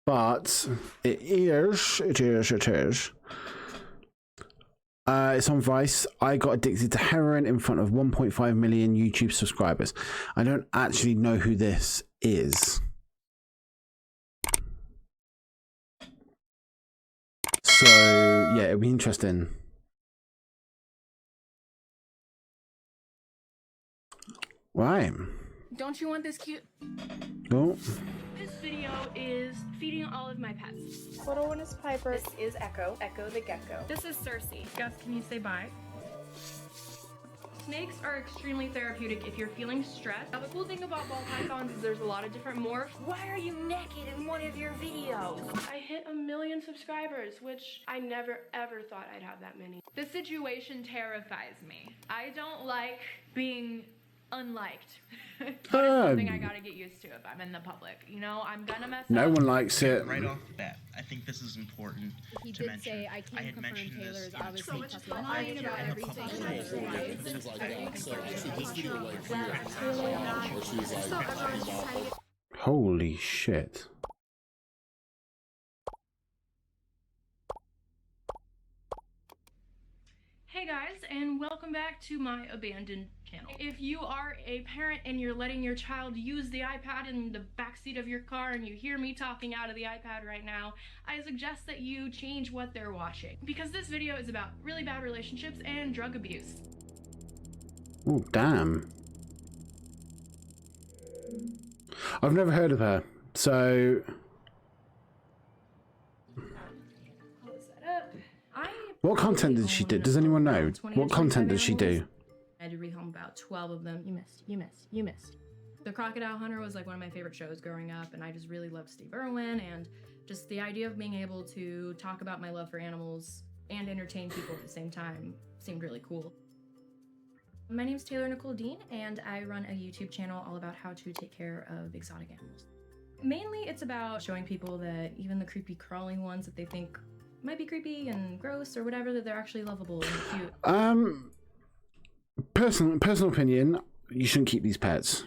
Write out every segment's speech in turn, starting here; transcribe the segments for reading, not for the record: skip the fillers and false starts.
but it is. It's on Vice. I got addicted to heroin in front of 1.5 million YouTube subscribers. I don't actually know who this is. So, yeah, it'll be interesting. Right. Don't you want this cute? Oh. This video is feeding all of my pets. Little one is Piper. This is Echo, Echo the gecko. This is Cersei. Gus, can you say bye? Snakes are extremely therapeutic if you're feeling stressed. Now the cool thing about ball pythons is there's a lot of different morphs. Why are you naked in one of your videos? I hit 1 million subscribers, which I never ever thought I'd have that many. This situation terrifies me. I don't like being unliked. But it's something I gotta get used to if I'm in the public. You know, I'm gonna mess up. No one likes it. Right off the bat, I think this is important He to did mention. say, I can't confirm Taylor's obviously much testifying about everything. Things like that. So actually, this video right here, where she's like, Holy shit. Hey guys, and welcome back to my abandoned channel. If you are a parent and you're letting your child use the iPad in the backseat of your car and you hear me talking out of the iPad right now, I suggest that you change what they're watching. Because this video is about really bad relationships and drug abuse. Oh, damn. I've never heard of her, so... What content did she do? Does anyone know? What content did she do? I had to rehome about 12 of them. You missed. The Crocodile Hunter was like one of my favorite shows growing up, and I just really loved Steve Irwin, and just the idea of being able to talk about my love for animals and entertain people at the same time seemed really cool. My name's Taylor Nicole Dean, and I run a YouTube channel all about how to take care of exotic animals. Mainly it's about showing people that even the creepy crawling ones that they think might be creepy and gross or whatever, that they're actually lovable and cute. Personal opinion, you shouldn't keep these pets.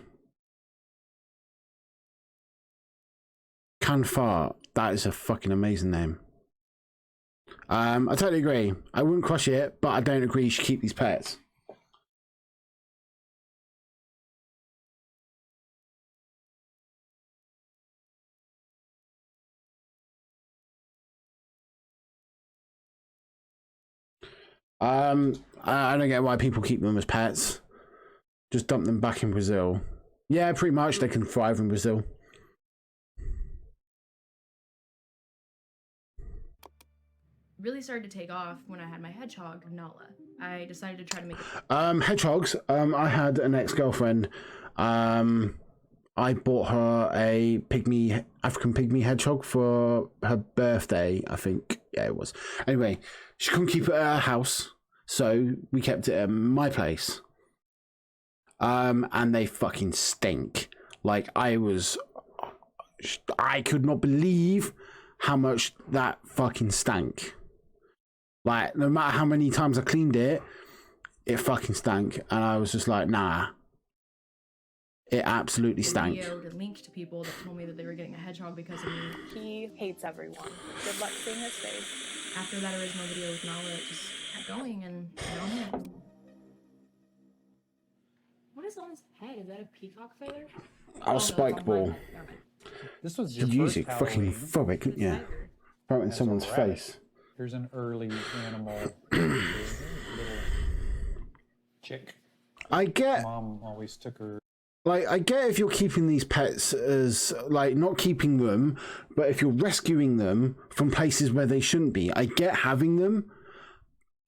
Can Fart, that is a fucking amazing name. I totally agree. I wouldn't crush it, but I don't agree you should keep these pets. I don't get why people keep them as pets. Just dump them back in Brazil. Yeah, pretty much they can thrive in Brazil. Really started to take off when I had my hedgehog, Nala. I decided to try to make it. Hedgehogs. I had an ex-girlfriend. I bought her a African pygmy hedgehog for her birthday, I think. Yeah, it was. Anyway, she couldn't keep it at her house, so we kept it at my place. And they fucking stink. Like, I could not believe how much that fucking stank. Like, no matter how many times I cleaned it, it fucking stank. And I was just like, nah. It absolutely stank. Video to link to people that told me that they were getting a hedgehog because of me. He hates everyone. Good luck seeing his face. After that original video with Nala, it just kept going, and now I'm here. What is on his head? Is that a peacock feather? Our spike ball. This was your Use first it, fucking Halloween. throw it, couldn't you? Throw it in As a someone's rabbit. face. Here's an early animal. Little chick. I get, Mom always took her. like, I get if you're keeping these pets as, like, not keeping them, but if you're rescuing them from places where they shouldn't be. I get having them,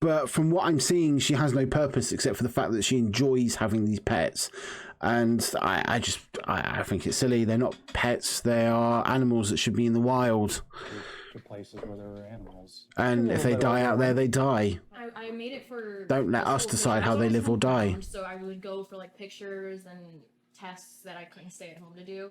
but from what I'm seeing, she has no purpose except for the fact that she enjoys having these pets. And I think it's silly. They're not pets. They are animals that should be in the wild. To places where there were animals. And if they die out there, they die. I made it for... Don't let us decide how they live or die. So I would go for, like, pictures and tests that I couldn't stay at home to do.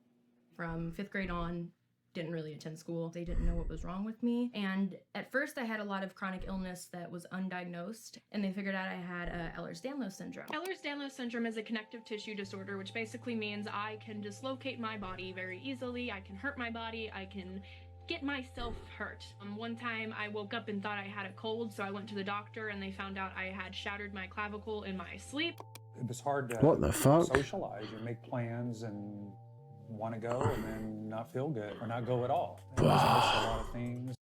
From 5th grade on, didn't really attend school. They didn't know what was wrong with me. And at first I had a lot of chronic illness that was undiagnosed, and they figured out I had Ehlers-Danlos syndrome. Ehlers-Danlos syndrome is a connective tissue disorder, which basically means I can dislocate my body very easily. I can hurt my body. I can get myself hurt. One time I woke up and thought I had a cold, so I went to the doctor and they found out I had shattered my clavicle in my sleep. It was hard to What the fuck? socialize. You make plans and want to go and then not feel good or not go at all. And miss a lot of things.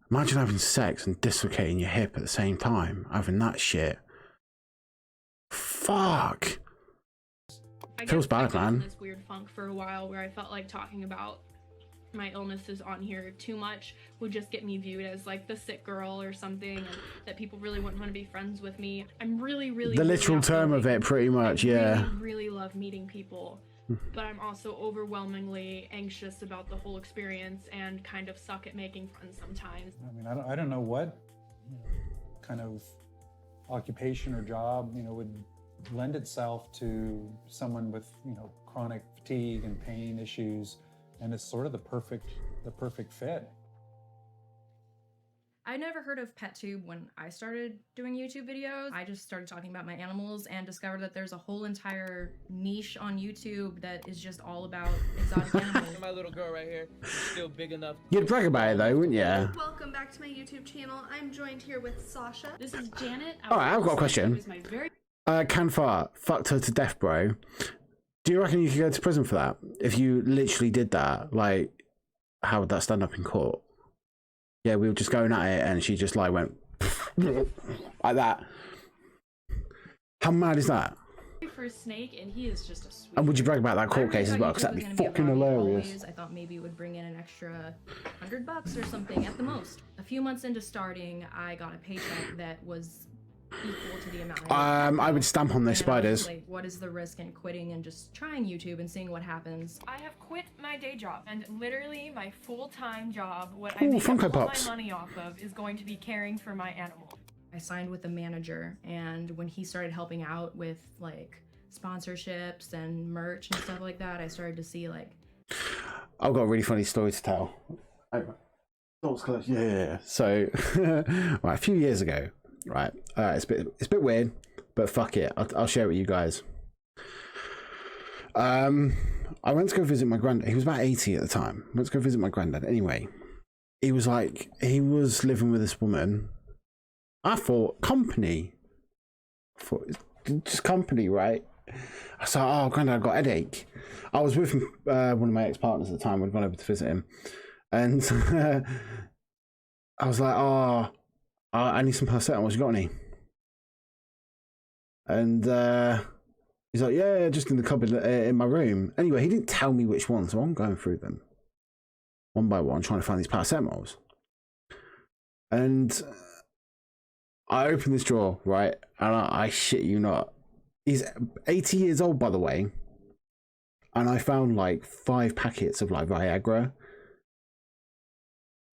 Imagine having sex and dislocating your hip at the same time. Having that shit. Fuck. Feels bad, I got in man. this weird funk for a while where I felt like talking about my illnesses on here too much would just get me viewed as like the sick girl or something, and that people really wouldn't want to be friends with me. I'm really The literal term of it, pretty much, yeah. I really love meeting people, but I'm also overwhelmingly anxious about the whole experience and kind of suck at making friends sometimes. I mean, I don't know what kind of occupation or job, would lend itself to someone with, chronic fatigue and pain issues, and it's sort of the perfect fit. I never heard of PetTube when I started doing YouTube videos. I just started talking about my animals and discovered that there's a whole entire niche on YouTube that is just all about exotic animals. My little girl right here is still big enough. You'd brag about it though, wouldn't you? Welcome back to my YouTube channel. I'm joined here with Sasha. This is Janet. Alright, I've got a question. Canfart fucked her to death, bro. Do you reckon you could go to prison for that? If you literally did that, like, how would that stand up in court? Yeah, we were just going at it and she just like went like that. How mad is that? For a snake, and he is just a sweet. And would you brag about that court case as well? Because that'd be fucking hilarious. I thought maybe it would bring in an extra $100 or something at the most. A few months into starting, I got a paycheck that was equal to the amount I would stamp on those spiders. Like, what is the risk in quitting and just trying YouTube and seeing what happens? I have quit my day job, and literally my full-time job, what Ooh, I make Funko all Pops. my money off of, is going to be caring for my animal. I signed with a manager, and when he started helping out with like sponsorships and merch and stuff like that, I started to see like... I've got a really funny story to tell. Doors closed. Yeah. So, right, a few years ago, right, it's a bit weird, but fuck it, I'll share it with you guys. I went to go visit my granddad. He was about 80 at the time. I went to go visit my granddad. Anyway, he was living with this woman. I thought company. Just company, right? I said, oh, granddad, I've got a headache. I was with one of my ex-partners at the time. We'd gone over to visit him. And I was like, oh, I need some paracetamol. You got any? And he's like, yeah, just in the cupboard in my room. Anyway, he didn't tell me which one, so I'm going through them one by one, trying to find these paracetamols. And I opened this drawer, right? And I shit you not. He's 80 years old, by the way. And I found like 5 packets of like Viagra.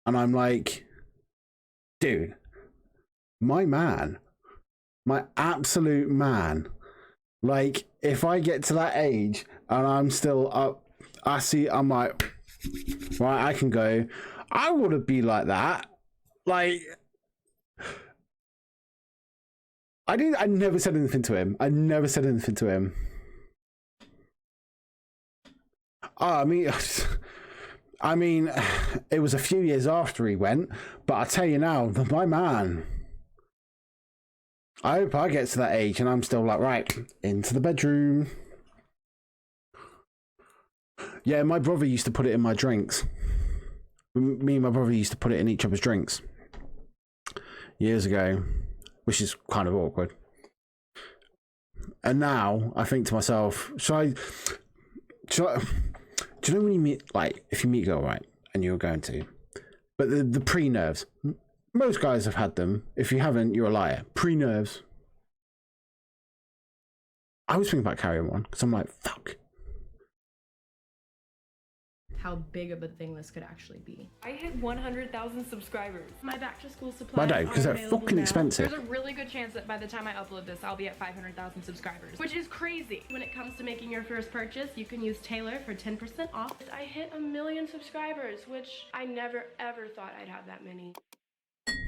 And I'm like, dude, my man, my absolute man. Like, if I get to that age and I'm still up, I'm like, right, I can go. I want to be like that. Like, I never said anything to him. I mean, it was a few years after he went, but I tell you now, my man, I hope I get to that age and I'm still like, right, into the bedroom. Yeah, my brother used to put it in my drinks. Me and my brother used to put it in each other's drinks years ago, which is kind of awkward. And now I think to myself, do you know when you meet, like, if you meet a girl, right, and you're going to, but the pre-nerves, most guys have had them. If you haven't, you're a liar. Pre-nerves. I was thinking about carrying one, because I'm like, fuck. How big of a thing this could actually be. I hit 100,000 subscribers. My back-to-school supplies I know, because are they're available fucking now. expensive. There's a really good chance that by the time I upload this, I'll be at 500,000 subscribers, which is crazy. When it comes to making your first purchase, you can use Taylor for 10% off. I hit 1 million subscribers, which I never ever thought I'd have that many.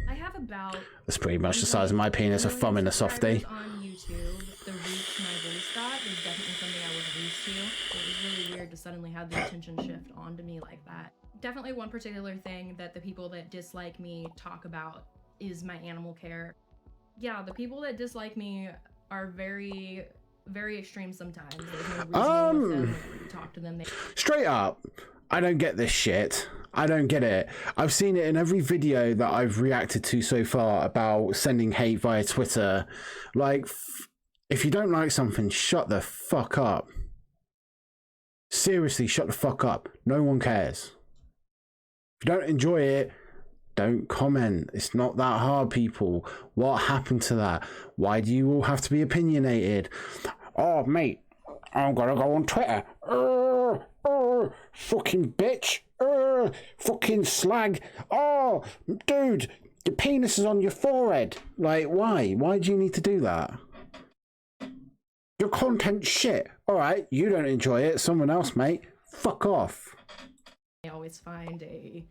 I have about... That's pretty much the size of my penis, a thumb in a softie. On YouTube, the reach my voice got was definitely something I wasn't used to. So it was really weird to suddenly have the attention shift onto me like that. Definitely one particular thing that the people that dislike me talk about is my animal care. Yeah, the people that dislike me are very, very extreme sometimes. There's no reason with them whenever you talk to them. Straight up, I don't get this shit. I don't get it. I've seen it in every video that I've reacted to so far about sending hate via Twitter. Like, if you don't like something, shut the fuck up. Seriously, shut the fuck up. No one cares. If you don't enjoy it, don't comment. It's not that hard, people. What happened to that? Why do you all have to be opinionated? Oh, mate, I'm gonna go on Twitter. Fucking bitch. Fucking slag. Oh, dude, your penis is on your forehead. Like, why? Why do you need to do that? Your content's shit. All right, you don't enjoy it. Someone else, mate. Fuck off. They always find a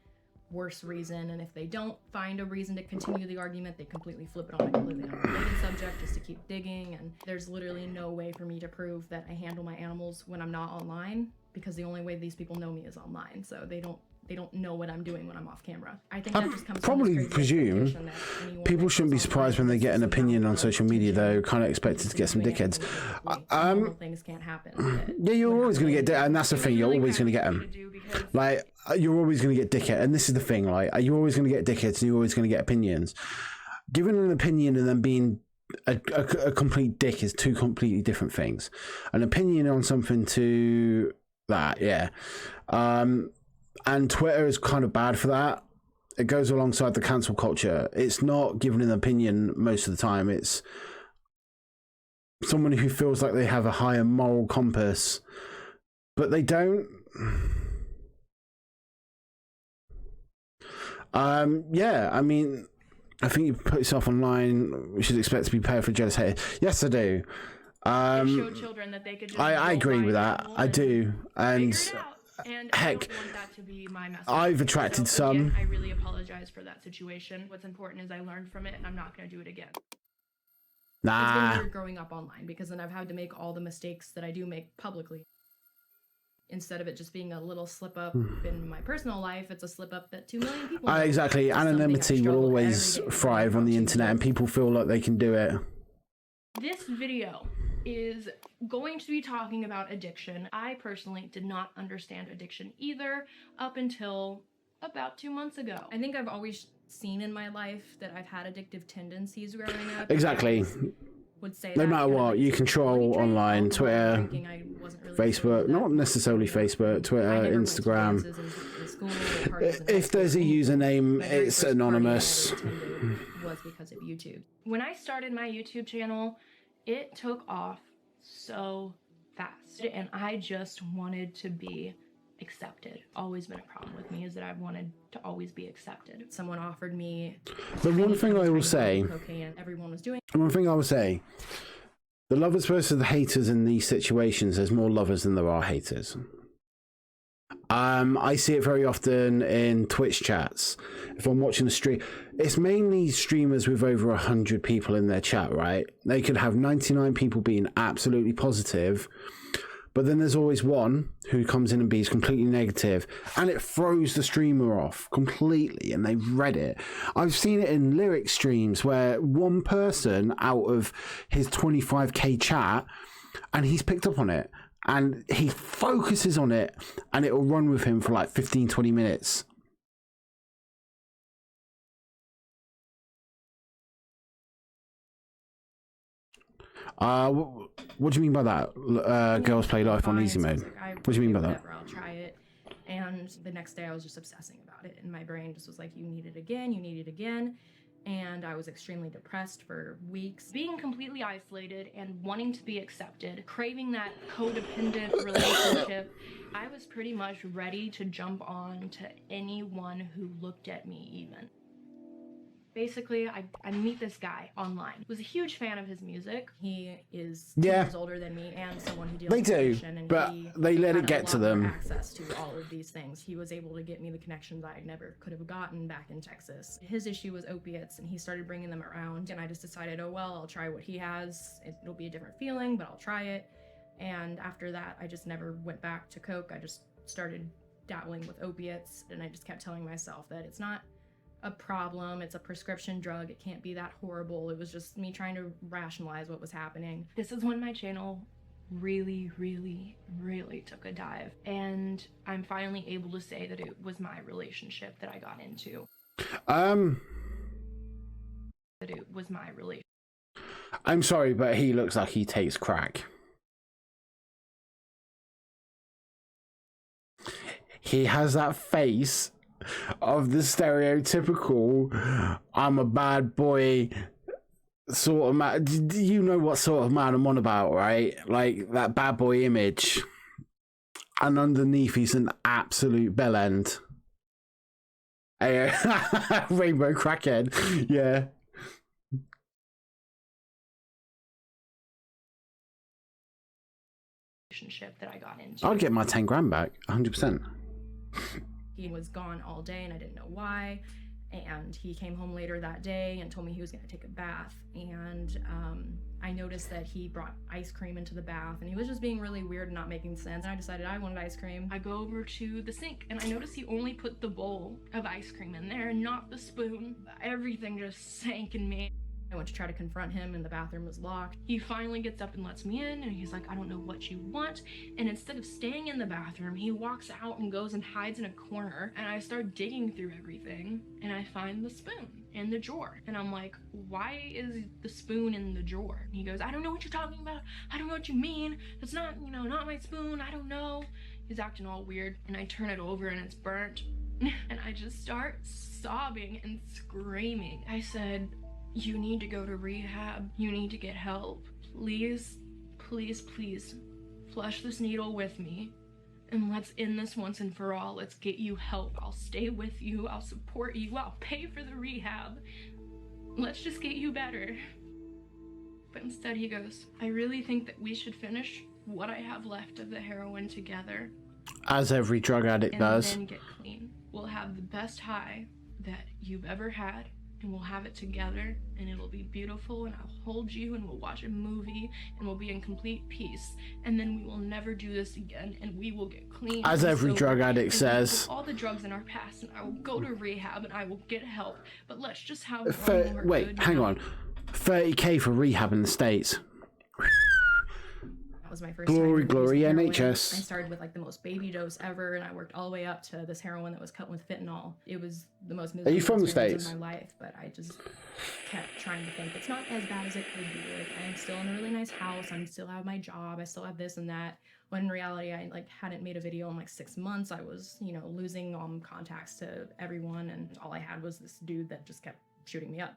worse reason, and if they don't find a reason to continue the argument, they completely flip it on a completely unrelated subject just to keep digging. And there's literally no way for me to prove that I handle my animals when I'm not online, because the only way these people know me is online. So they don't know what I'm doing when I'm off camera. I think that just comes probably from this presume people shouldn't be surprised when they get an opinion on social media, though. Kind of expected to get some dickheads. Things can't happen. Yeah, you're always going to get and that's the thing. You're always going to get them. Like, you're always going to get dickhead, and this is the thing. Like, you're always going to get dickheads, and you're always going to get opinions. Giving an opinion and then being a complete dick is two completely different things. An opinion on something to that, yeah. And Twitter is kind of bad for that. It goes alongside the cancel culture. It's not giving an opinion most of the time. It's someone who feels like they have a higher moral compass, but they don't. Yeah, I mean, I think you put yourself online, we should expect to be paid for jealous haters. Yes, I do. Show children that they could just I agree with that. I do. And heck, I don't want that to be my message. I've attracted some. Again, I really apologize for that situation. What's important is I learned from it, and I'm not going to do it again. Nah. It's been weird growing up online, because then I've had to make all the mistakes that I do make publicly. Instead of it just being a little slip up in my personal life, it's a slip up that 2 million people know. Exactly. Anonymity will always thrive on the internet, and people feel like they can do it. This video is going to be talking about addiction. I personally did not understand addiction either up until about 2 months ago. I think I've always seen in my life that I've had addictive tendencies growing up. Exactly. Would say no matter what, you control online, Twitter, Facebook, not necessarily Facebook, Twitter, Instagram. If there's a username, it's anonymous. Was because of YouTube. When I started my YouTube channel, it took off so fast, and I just wanted to be accepted. Always been a problem with me is that I've wanted to always be accepted. Someone offered me the one thing I will say, cocaine everyone was doing. One thing I will say, the lovers versus the haters in these situations, there's more lovers than there are haters. I see it very often in Twitch chats. If I'm watching a stream, it's mainly streamers with over 100 people in their chat, right? They could have 99 people being absolutely positive, but then there's always one who comes in and be completely negative, and it throws the streamer off completely, and they've read it. I've seen it in lyric streams where one person out of his 25k chat, and he's picked up on it, and he focuses on it, and it'll run with him for like 15, 20 minutes. What do you mean by that? Girls play life on easy mode. What do you mean by that? I'll try it. And the next day I was just obsessing about it, and my brain just was like, you need it again, you need it again. And I was extremely depressed for weeks. Being completely isolated and wanting to be accepted, craving that codependent relationship, I was pretty much ready to jump on to anyone who looked at me even. Basically, I meet this guy online. Was a huge fan of his music. He is 2 Yeah. years older than me and someone who deals They with do, addiction, and but he they let had it get a to lot more them. access to all of these things. He was able to get me the connections I never could have gotten back in Texas. His issue was opiates, and he started bringing them around, and I just decided, oh well, I'll try what he has. It'll be a different feeling, but I'll try it. And after that, I just never went back to coke. I just started dabbling with opiates, and I just kept telling myself that it's not a problem, it's a prescription drug, it can't be that horrible. It was just me trying to rationalize what was happening. This is when my channel really took a dive, and I'm finally able to say that it was my relationship that I got into. That it was my relationship. I'm sorry, but he looks like he takes crack. He has that face of the stereotypical I'm a bad boy sort of man. You know what sort of man I'm on about, right? Like that bad boy image. And underneath he's an absolute bellend. Rainbow crackhead. Yeah. Relationship that I got into. I'll get my 10 grand back, 100%. He was gone all day and I didn't know why, and he came home later that day and told me he was going to take a bath, and I noticed that he brought ice cream into the bath, and he was just being really weird and not making sense, and I decided I wanted ice cream. I go over to the sink and I noticed he only put the bowl of ice cream in there and not the spoon. Everything just sank in me. I went to try to confront him and the bathroom was locked. He finally gets up and lets me in, and he's like, I don't know what you want. And instead of staying in the bathroom, he walks out and goes and hides in a corner, and I start digging through everything and I find the spoon in the drawer. And I'm like, why is the spoon in the drawer? And he goes, I don't know what you're talking about. I don't know what you mean. It's not, you know, not my spoon. I don't know. He's acting all weird, and I turn it over and it's burnt. And I just start sobbing and screaming. I said, you need to go to rehab. You need to get help. Please, please, please, flush this needle with me, and let's end this once and for all. Let's get you help. I'll stay with you. I'll support you. I'll pay for the rehab. Let's just get you better. But instead he goes, I really think that we should finish what I have left of the heroin together. As every drug addict does. And then get clean. We'll have the best high that you've ever had, and we'll have it together, and it'll be beautiful, and I'll hold you, and we'll watch a movie, and we'll be in complete peace, and then we will never do this again, and we will get clean. As every drug addict says. All the drugs in our past, and I will go to rehab, and I will get help, but let's just have one more Wait, good hang night. on. 30k for rehab in the States. That was my first Glory, time glory, using heroin. NHS. I started with like the most baby dose ever, and I worked all the way up to this heroin that was cut with fentanyl. It was the most miserable you from the experience States? of my life, but I just kept trying to think it's not as bad as it could be. Like, I'm still in a really nice house, I still have my job, I still have this and that. When in reality, I like hadn't made a video in like 6 months. I was, you know, losing contacts to everyone, and all I had was this dude that just kept shooting me up.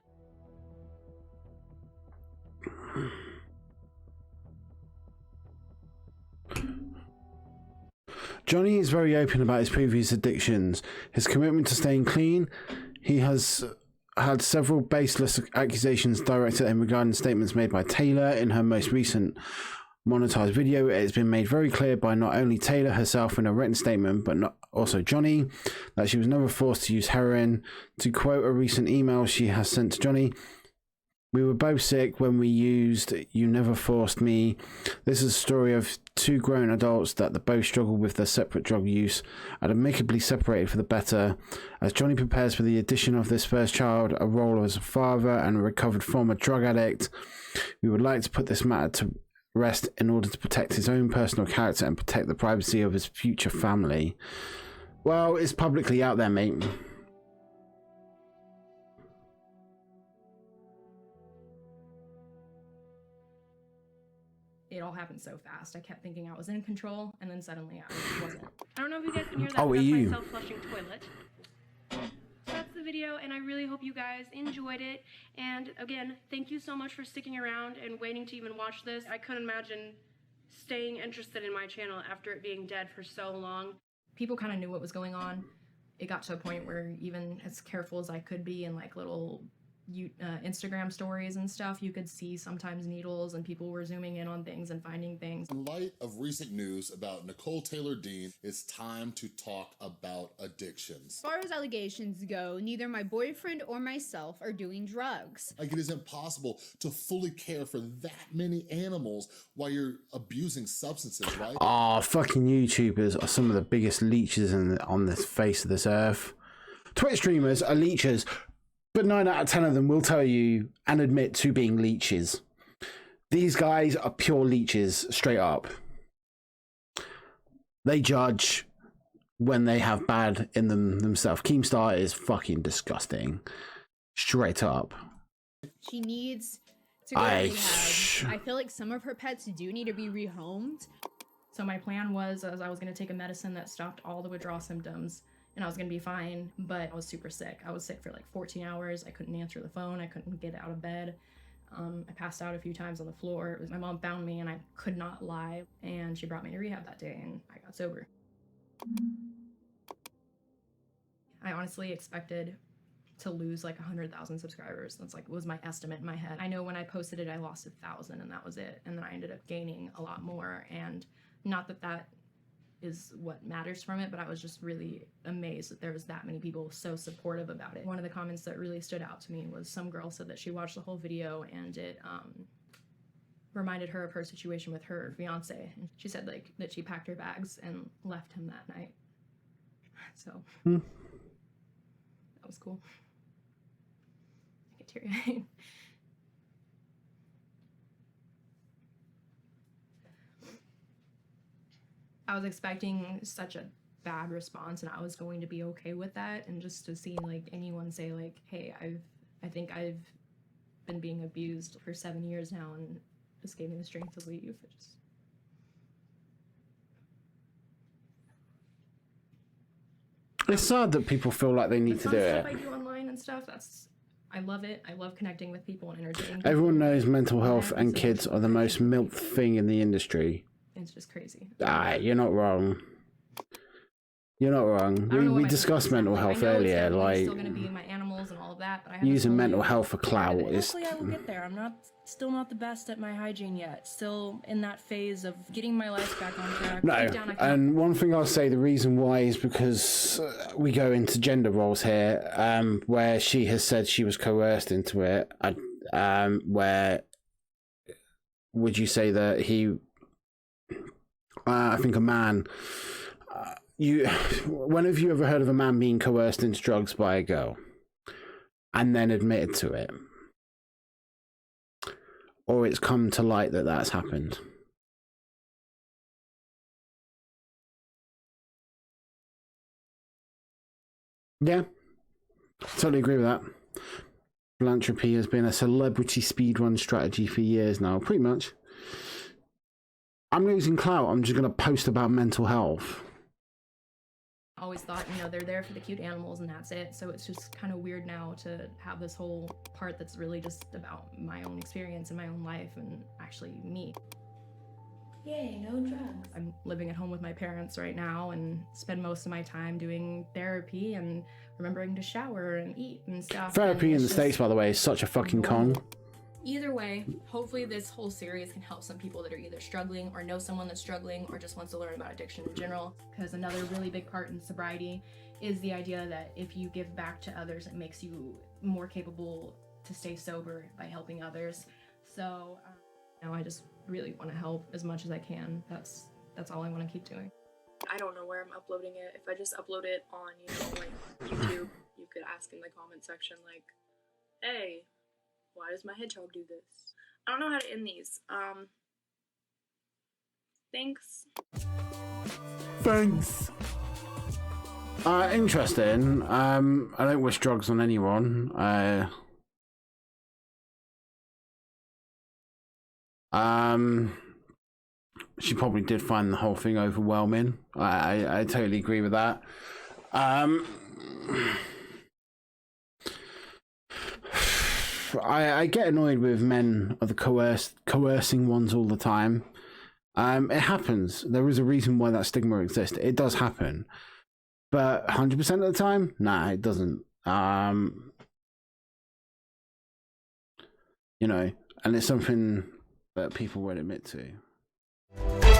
Johnny is very open about his previous addictions, his commitment to staying clean. He has had several baseless accusations directed at him regarding statements made by Taylor in her most recent monetized video. It has been made very clear by not only Taylor herself in a written statement, but also Johnny, that she was never forced to use heroin. To quote a recent email she has sent to Johnny, we were both sick when we used. You never forced me. This is a story of two grown adults that both struggle with their separate drug use and amicably separated for the better. As Johnny prepares for the addition of this first child, a role as a father and a recovered former drug addict, we would like to put this matter to rest in order to protect his own personal character and protect the privacy of his future family. Well, it's publicly out there, mate. It all happened so fast. I kept thinking I was in control, and then suddenly I wasn't. I don't know if you guys can hear that, Oh, but that's you. my self-flushing toilet. So that's the video, and I really hope you guys enjoyed it. And again, thank you so much for sticking around and waiting to even watch this. I couldn't imagine staying interested in my channel after it being dead for so long. People kind of knew what was going on. It got to a point where even as careful as I could be in like little Instagram stories and stuff, you could see sometimes needles and people were zooming in on things and finding things. In light of recent news about Nicole Taylor Dean, it's time to talk about addictions. As far as allegations go, neither my boyfriend or myself are doing drugs. Like, it is impossible to fully care for that many animals while you're abusing substances, right? Oh, fucking YouTubers are some of the biggest leeches on this face of this earth. Twitch streamers are leeches, but 9 out of 10 of them will tell you and admit to being leeches. These guys are pure leeches, straight up. They judge when they have bad in them themselves. Keemstar is fucking disgusting. Straight up. She needs to go to rehab. I feel like some of her pets do need to be rehomed. So my plan was I was going to take a medicine that stopped all the withdrawal symptoms, and I was going to be fine, but I was super sick. I was sick for like 14 hours. I couldn't answer the phone. I couldn't get out of bed. I passed out a few times on the floor. My mom found me, and I could not lie, and she brought me to rehab that day, and I got sober. I honestly expected to lose like 100,000 subscribers. That's like was my estimate in my head. I know when I posted it, I lost 1,000, and that was it. And then I ended up gaining a lot more, and not that that is what matters from it, but I was just really amazed that there was that many people so supportive about it. One of the comments that really stood out to me was some girl said that she watched the whole video and it reminded her of her situation with her fiance. And she said like that she packed her bags and left him that night. So that was cool. I get teary-eyed. I was expecting such a bad response, and I was going to be okay with that. And just to see like anyone say like, hey, I think I've been being abused for 7 years now, and just gave me the strength to leave. It's sad that people feel like they need to do it. Stuff I do online and stuff, I love it. I love connecting with people and entertaining people. Everyone knows mental health and kids are the most milked thing in the industry. It's just crazy. You're not wrong. You're not wrong. We discussed mental health earlier. Like, still going to be my animals and all of that, but I using mental health for clout is. Hopefully, I will get there. I'm still not the best at my hygiene yet. Still in that phase of getting my life back on track. No, and one thing I'll say, the reason why is because we go into gender roles here, where she has said she was coerced into it. Where would you say that he? I think a man. When have you ever heard of a man being coerced into drugs by a girl and then admitted to it? Or it's come to light that that's happened? Yeah, totally agree with that. Philanthropy has been a celebrity speedrun strategy for years now, pretty much. I'm losing clout. I'm just going to post about mental health. Always thought, they're there for the cute animals and that's it. So it's just kind of weird now to have this whole part that's really just about my own experience and my own life and actually me. Yay, no drugs. I'm living at home with my parents right now and spend most of my time doing therapy and remembering to shower and eat and stuff. Therapy in the States, by the way, is such a fucking con. Either way, hopefully this whole series can help some people that are either struggling or know someone that's struggling or just wants to learn about addiction in general. Because another really big part in sobriety is the idea that if you give back to others, it makes you more capable to stay sober by helping others. So, I just really want to help as much as I can. That's all I want to keep doing. I don't know where I'm uploading it. If I just upload it on, like YouTube, you could ask in the comment section, like, hey, why does my hedgehog do this? I don't know how to end these. Thanks. Thanks. Interesting. I don't wish drugs on anyone. She probably did find the whole thing overwhelming. I totally agree with that. I get annoyed with men of the coercing ones all the time. It happens. There is a reason why that stigma exists. It does happen. But 100% of the time, nah, it doesn't. you know, and it's something that people won't admit to.